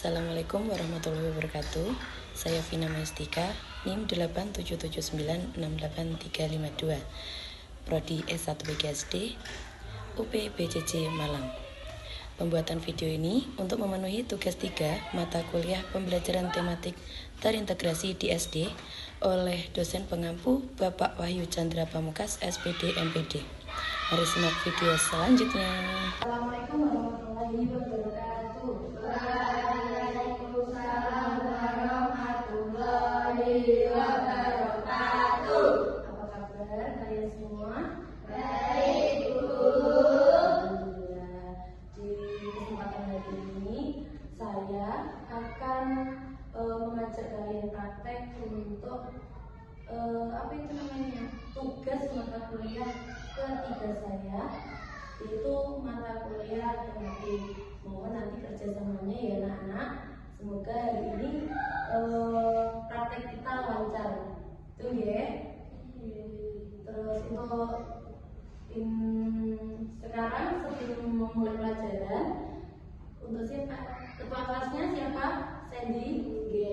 Assalamualaikum warahmatullahi wabarakatuh. Saya Vina Mestika, NIM 877968352, Prodi S1 PGSD, UP BCC Malang. Pembuatan video ini untuk memenuhi tugas 3 mata kuliah pembelajaran tematik terintegrasi di SD oleh dosen pengampu Bapak Wahyu Chandra Pamukas, SPD MPD. Mari simak video selanjutnya. Assalamualaikum warahmatullahi wabarakatuh. Waalaikumsalam warahmatullahi wabarakatuh. Apa kabar kalian semua? Baik, Bu. Alhamdulillah. Di kesempatan hari ini saya akan mengajak kalian praktek untuk tugas mata kuliah ketiga saya, itu mata kuliah tematik. Mohon nanti kerjasamanya ya anak-anak. Semoga hari ini praktek kita lancar. Itu ya. Terus untuk sekarang sebelum memulai pelajaran, untuk siapa? Ketua kelasnya siapa? Sandy. Oke.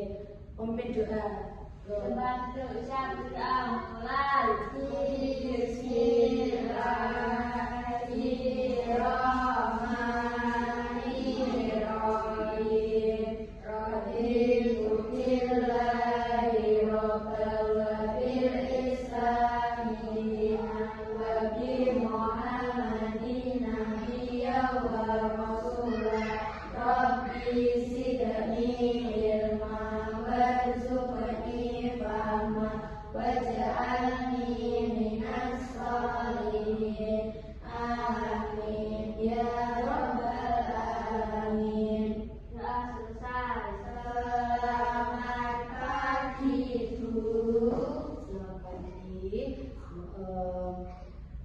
Pemimpin doa. Membantu usaha mulai.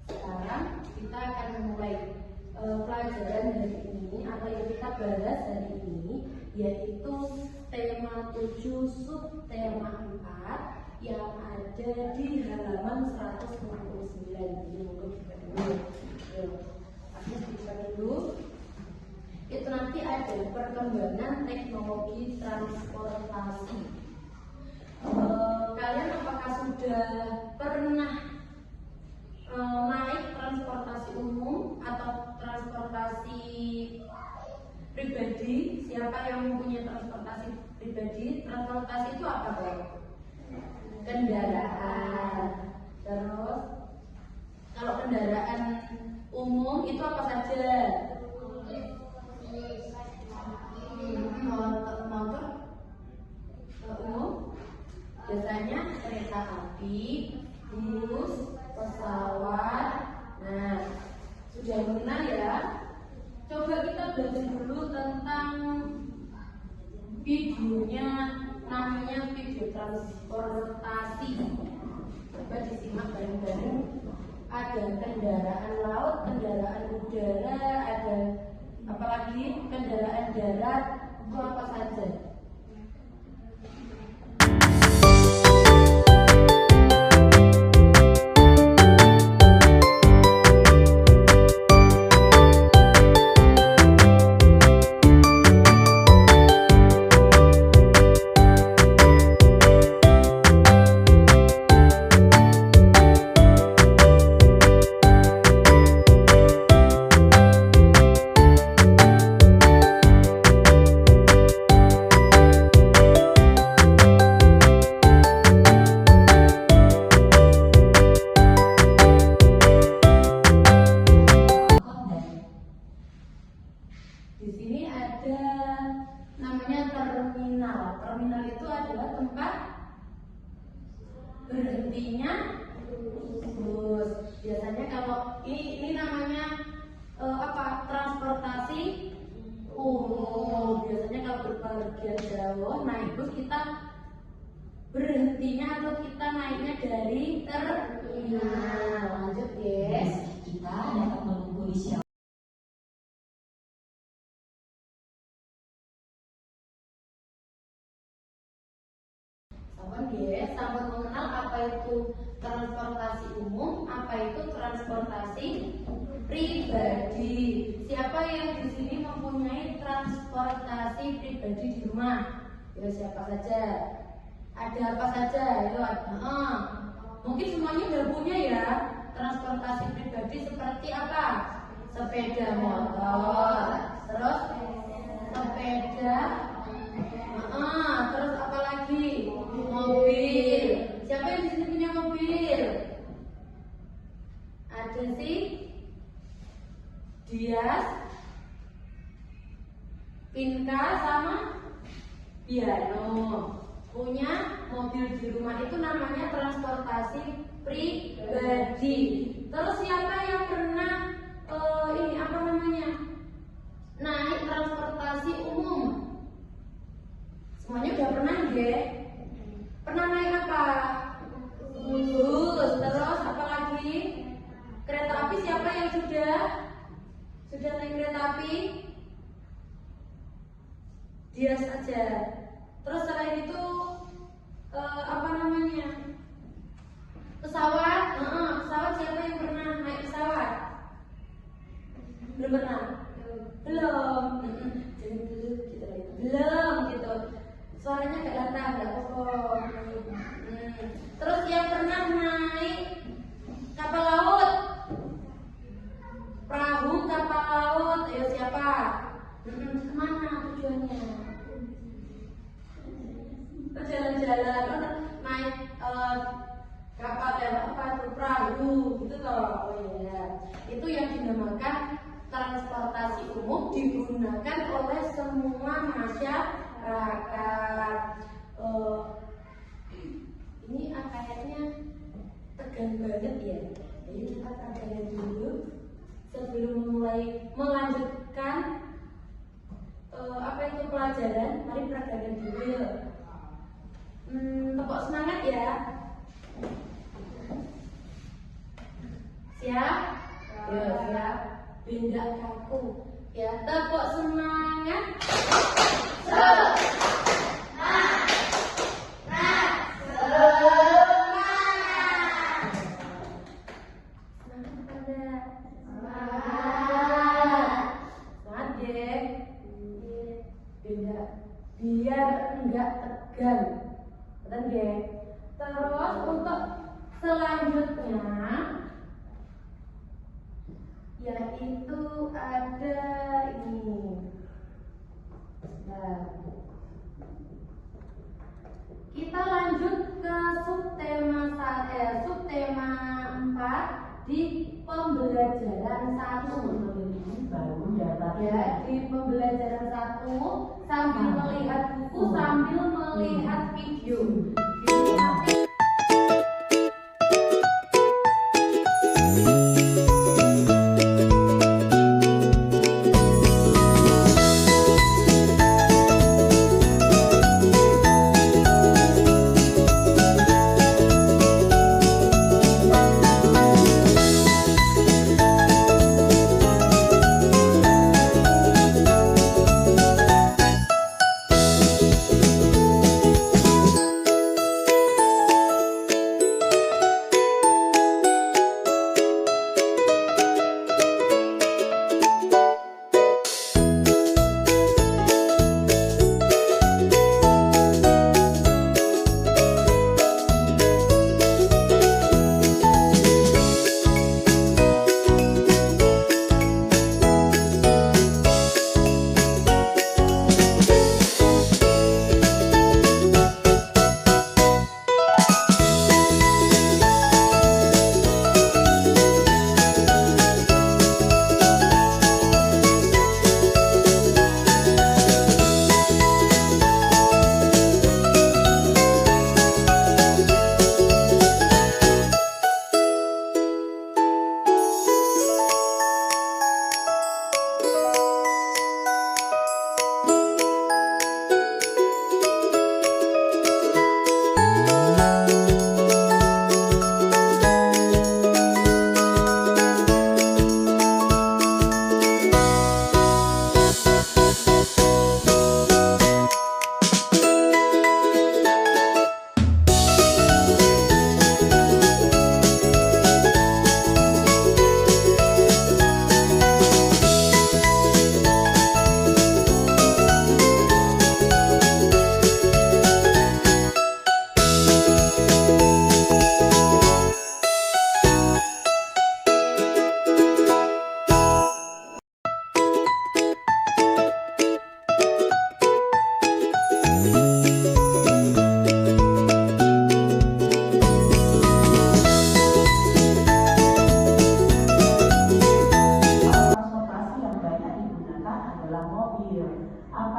Sekarang kita akan memulai pelajaran hari ini atau yang kita bahas hari ini, yaitu tema 7 subtema 4 yang ada di halaman 169. Ini mungkin kita dulu. Kita dulu. Itu nanti ada perkembangan teknologi transportasi. Kalian apakah sudah pernah naik transportasi umum atau transportasi pribadi? Siapa yang mempunyai transportasi pribadi? Transportasi itu apa, Bang? Kendaraan. Terus kalau kendaraan umum itu apa saja? Motor umum, biasanya kereta api, bus, pesawat. Nah, sudah mengenal ya. Coba kita belajar dulu tentang videonya, namanya video transportasi. Coba disimak bareng-bareng. Ada kendaraan laut, kendaraan udara, ada apalagi kendaraan darat. Itu apa saja? Di sini ada namanya terminal. Terminal itu adalah tempat berhentinya bus. Biasanya kalau ini namanya transportasi umum. Biasanya kalau berpergian jauh naik bus, kita berhentinya atau kita naiknya dari terminal. Lanjut, guys. Kita dapat menunggu di shelter. Sahabat mengenal apa itu transportasi umum, apa itu transportasi pribadi. Siapa yang di sini mempunyai transportasi pribadi di rumah? Ya siapa saja? Ada apa saja? Yo, mungkin semuanya udah punya ya transportasi pribadi seperti apa? Sepeda motor, terus sepeda, terus apa lagi? Mobil. Siapa yang di sini punya mobil? Ada sih? Dias, Pinka sama Piano punya mobil di rumah, itu namanya transportasi pribadi. Terus siapa yang pernah naik transportasi umum? Semuanya udah pernah nggih? Pernah naik apa? Bus. Terus apa lagi? Kereta api. Siapa yang sudah naik kereta api? Dia saja. Terus selain itu pesawat. Pesawat, siapa yang pernah naik pesawat? Belum pernah? Belum. Jadi belum gitu. Suaranya agak lantang, agak kokoh. Terus yang pernah naik kapal laut? Perahu kapal laut. Ayo siapa? Kemana tujuannya? Jalan-jalan, naik kapal perahu gitu loh. Oh iya, itu yang dinamakan transportasi umum, digunakan oleh semua masyarakat. Ini kayaknya tegang banget ya. Jadi kita tegangin dulu sebelum mulai melanjutkan pelajaran. Mari peragakan dulu ya. Tepuk semangat ya. Siap? Ya, siap. Benda kaku. Ya, tepuk semangat. Biar enggak tegang. Betul nggih? Terus untuk selanjutnya yaitu ada ini. Nah, kita lanjut ke subtema 4 di pembelajaran 1. Ya, di pembelajaran 1 sambil melihat buku, sambil melihat video.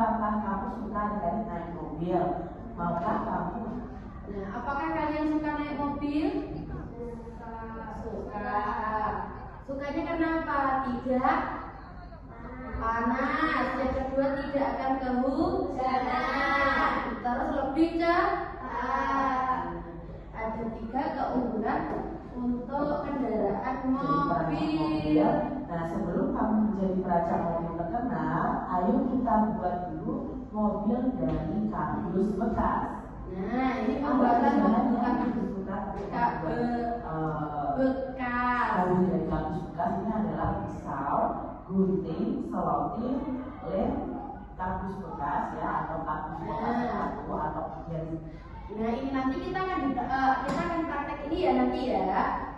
apakah kamu suka dari naik mobil? Maukah kamu? Nah, apakah kalian suka naik mobil? Suka. Sukanya kenapa? Tidak panas. Yang kedua, tidak akan kehujanan. Terus lebih cepat. Ada 3 keunggulan untuk kendaraan mobil. Nah, sebelum kamu menjadi perancang mobil terkenal, ayo kita buat dulu mobil dari kardus bekas. Nah, ini pembuatan mobil kardus bekas. Kardus dari kardus bekas ini adalah pisau, gunting, selotip, lem, kardus bekas ya, atau kardus bekas atau yang. Nah, ini nanti kita akan praktek ini ya nanti ya.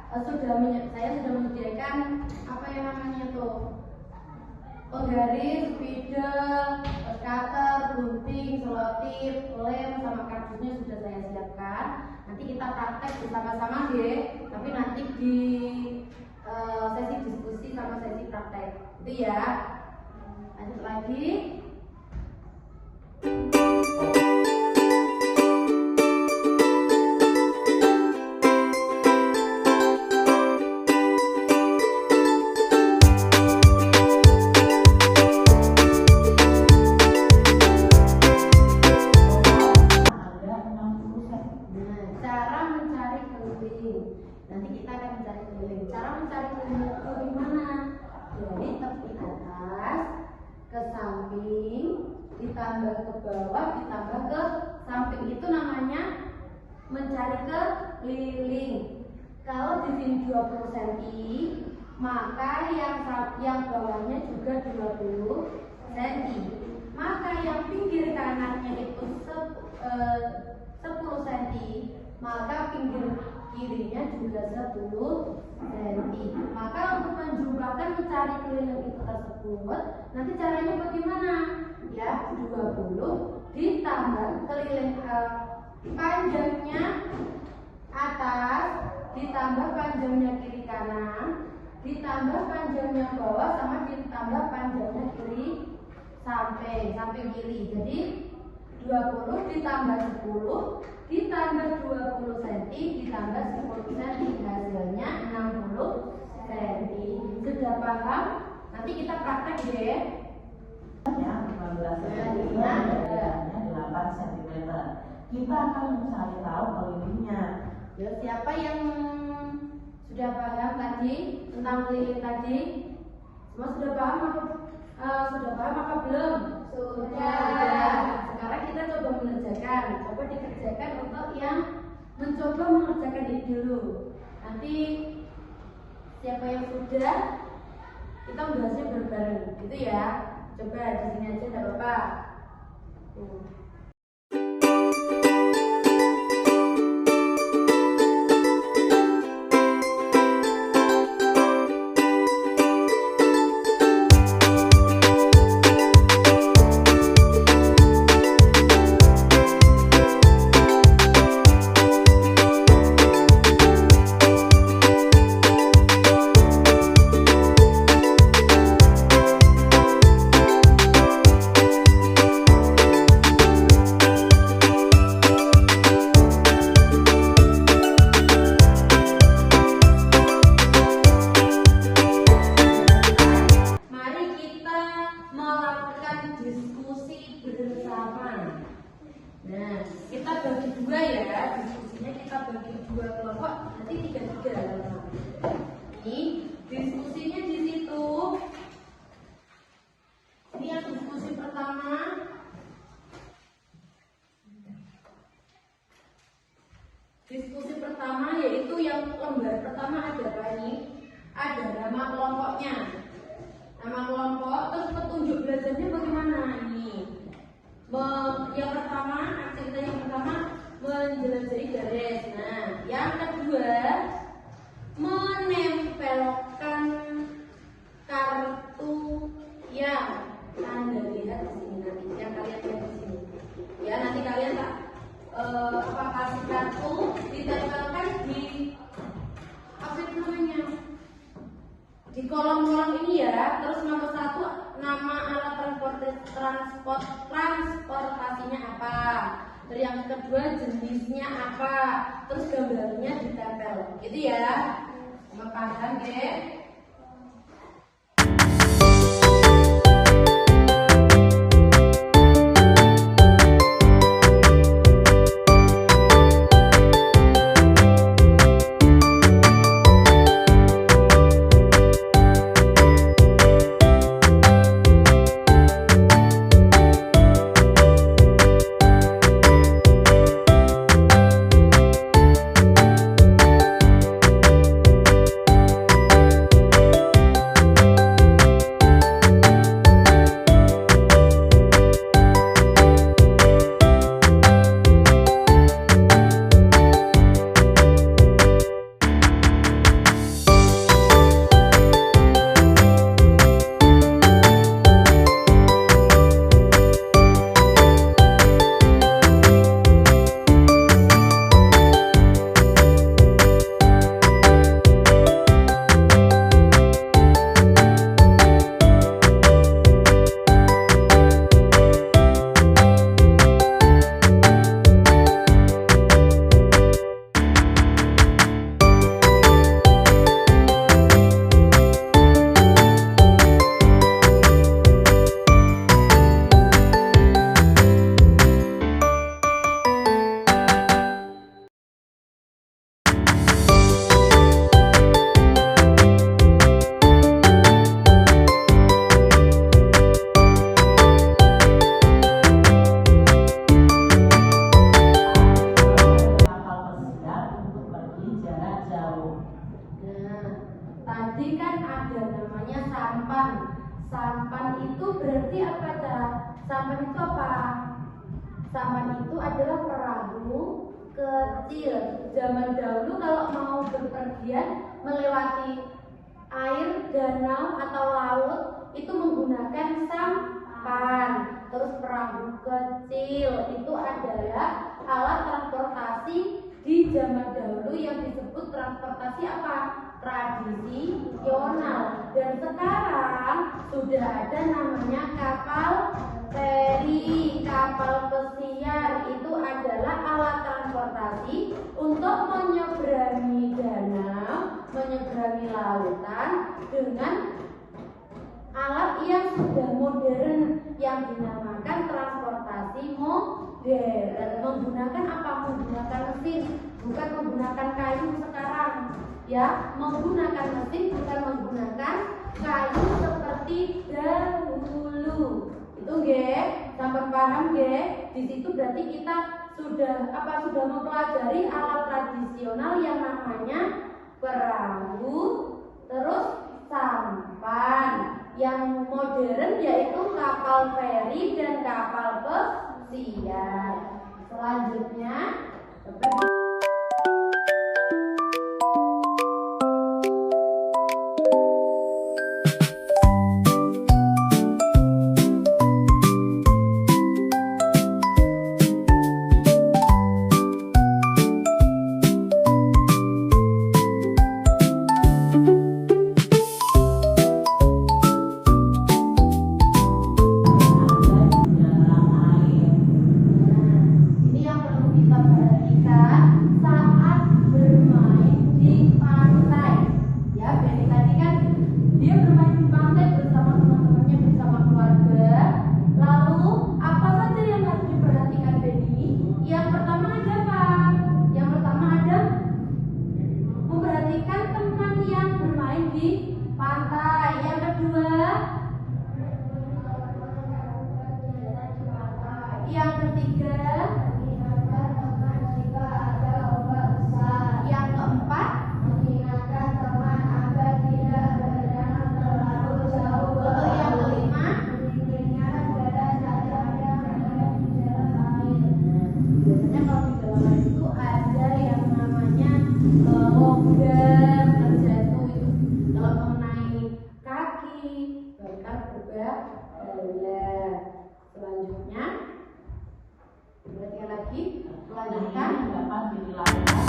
Saya sudah menyediakan apa yang namanya tuh penggaris, spidol, cutter, gunting, selotip, lem, sama kardusnya sudah saya siapkan. Nanti kita praktek bersama-sama deh. Tapi nanti di sesi diskusi sama sesi praktek itu ya. Lanjut lagi. Nanti kita akan mencari keliling. Cara mencari keliling itu gimana? Dari tepi atas ke samping, ditambah ke bawah, ditambah ke samping. Itu namanya mencari keliling. Kalau di sini 20 cm, maka yang bawahnya juga 20 cm. Maka yang pinggir kanannya itu 10 cm, maka pinggir kirinya juga 10 cm. Maka untuk menjumlahkan mencari keliling itu tersebut, nanti caranya bagaimana? Ya, 20 ditambah keliling panjangnya atas, ditambah panjangnya kiri kanan, ditambah panjangnya bawah, sama ditambah panjangnya kiri samping kiri. Jadi 20 ditambah 10 ditambah 20 cm ditambah 10 cm, hasilnya 60 cm. Sudah paham? Nanti kita praktek deh. Ya, 15 cm dan 8 cm. Kita akan mencari tahu kelilingnya. Ya, siapa yang sudah paham tadi tentang keliling tadi? Semua sudah paham apa belum? Sudah. Sekarang kita coba mengerjakan. Coba dikerjakan untuk yang mencoba mengerjakan ini dulu. Nanti siapa yang sudah, kita membahasnya bareng-bareng, gitu ya. Coba di sini aja, tidak apa-apa. Nah, kita bagi dua ya, diskusinya kita bagi dua kelompok, nanti 3-3. Ini diskusinya di situ. Ini yang diskusi pertama. Diskusi pertama yaitu yang lembar pertama ada apa ini? Ada nama kelompoknya. Nama kelompok, terus petunjuk belajarnya bagaimana ini? Yang pertama, aktivitas yang pertama menjelajahi garis. Nah, yang kedua menempelkan kartu yang Anda lihat di sini nanti, yang kalian lihat di sini. Ya, nanti kalian kasih kartu ditempelkan di apa itu namanya? Di kolom-kolom ini ya. Terus nomor 1 nama alat transportasinya apa, terus yang kedua jenisnya apa, terus gambarnya ditempel gitu ya. Sama paham ya. Tadi kan ada namanya sampan. Sampan itu berarti apa, Cak? Sampan itu apa? Sampan itu adalah perahu kecil. Zaman dahulu kalau mau berpergian melewati air, danau atau laut itu menggunakan sampan. Terus perahu kecil itu adalah alat transportasi di zaman dahulu yang disebut transportasi apa? Tradisional. Dan sekarang sudah ada namanya kapal feri, kapal pesiar. Itu adalah alat transportasi untuk menyeberangi danau, menyeberangi lautan dengan alat yang sudah modern yang dinamakan transportasi modern. Menggunakan apa? Menggunakan mesin, bukan menggunakan kayu sekarang. Ya, menggunakan mesin bukan menggunakan kayu seperti dahulu. Itu nggih, sampai paham nggih? Di situ berarti kita sudah mempelajari alat tradisional yang namanya perahu, terus sampan. Yang modern yaitu kapal feri dan kapal pesiar. Selanjutnya selanjutnya perhatikan lagi, melanjutkan dapat dilakukan.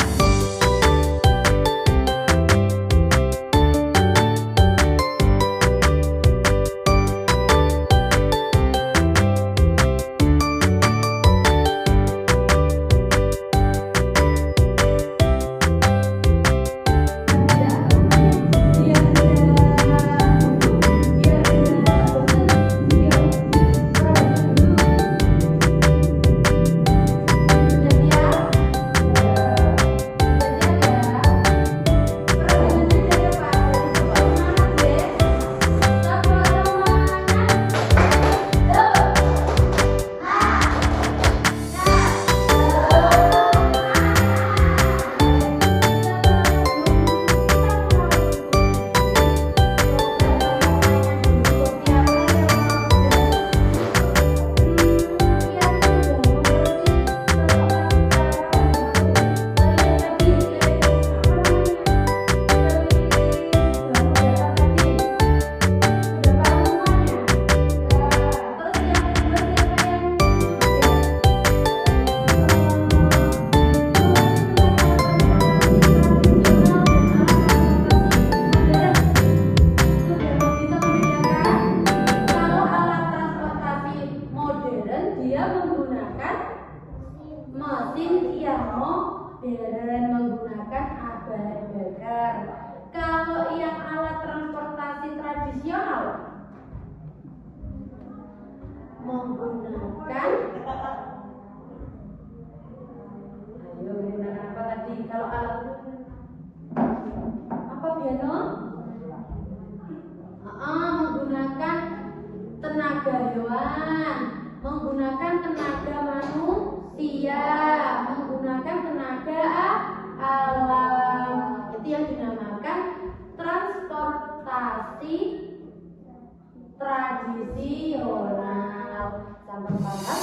mesin yang modern menggunakan bahan bakar. Kalau yang alat transportasi tradisional menggunakan apa tadi? Kalau alat apa Biano? Menggunakan tenaga hewan, menggunakan tenaga manusia, menggunakan tenaga alam. Itu yang dinamakan transportasi tradisional. Sampai paham?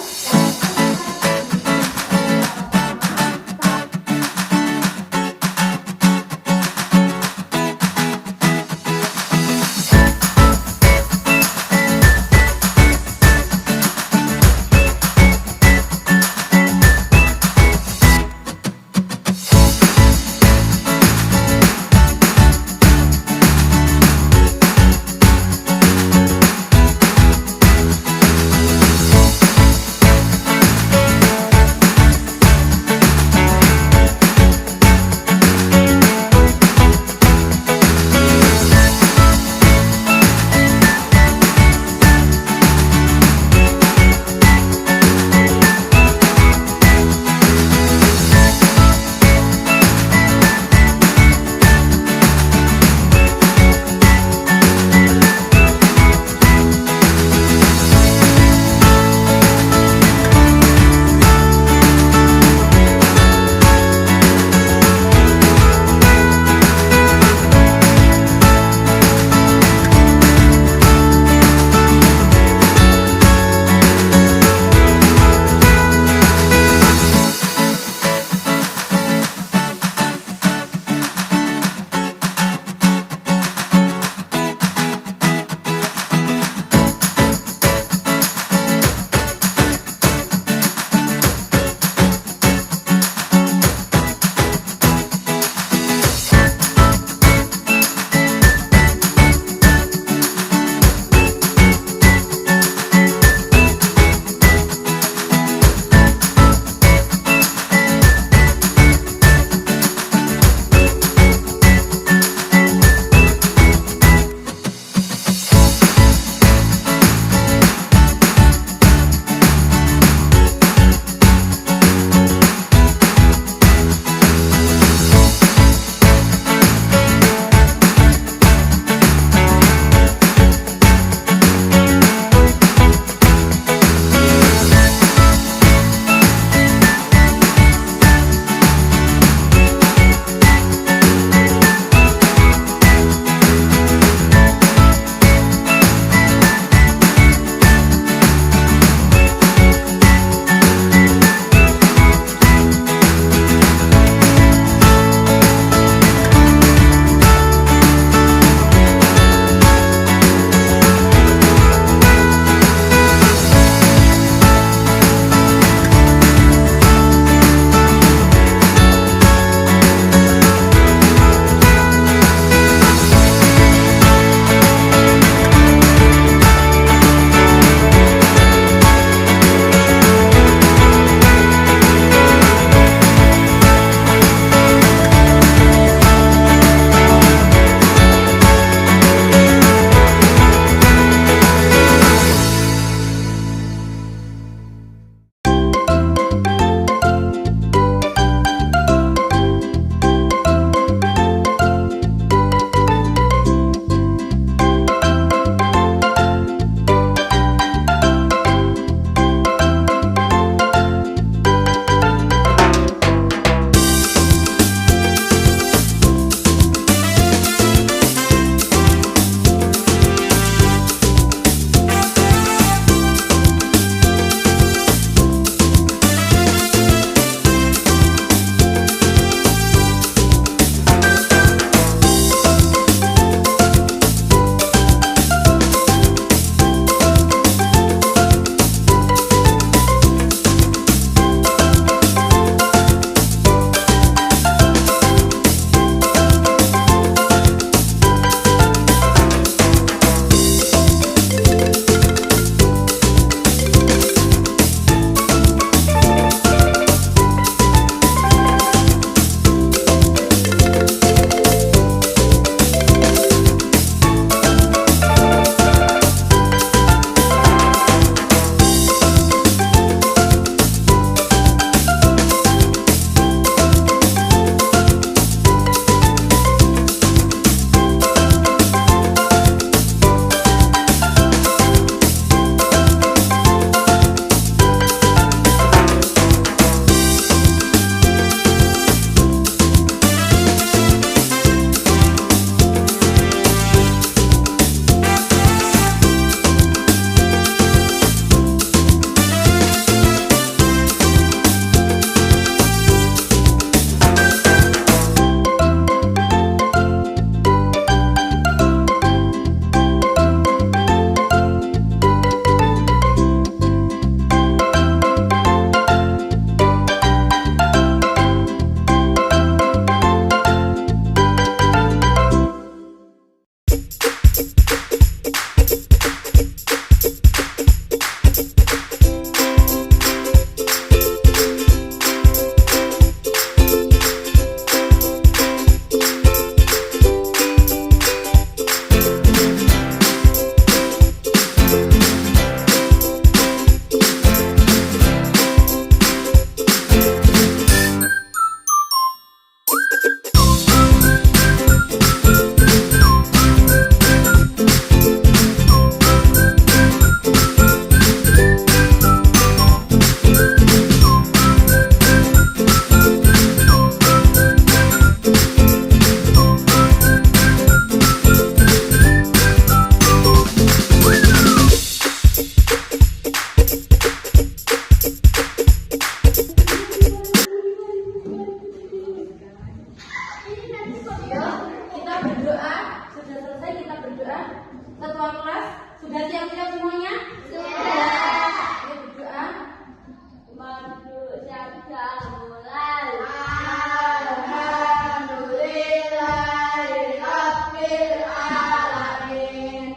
Waduh, siapa sudah mulai? Alhamdulillahirobbilalamin.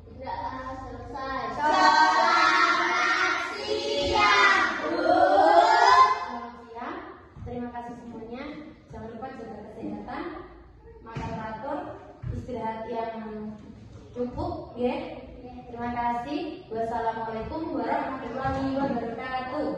Sudah selesai. Selamat siang, Bu. Selamat siang. Terima kasih semuanya. Jangan lupa jaga kesehatan, makan teratur, istirahat yang cukup, ya. Terima kasih. Wassalamualaikum warahmatullahi wabarakatuh.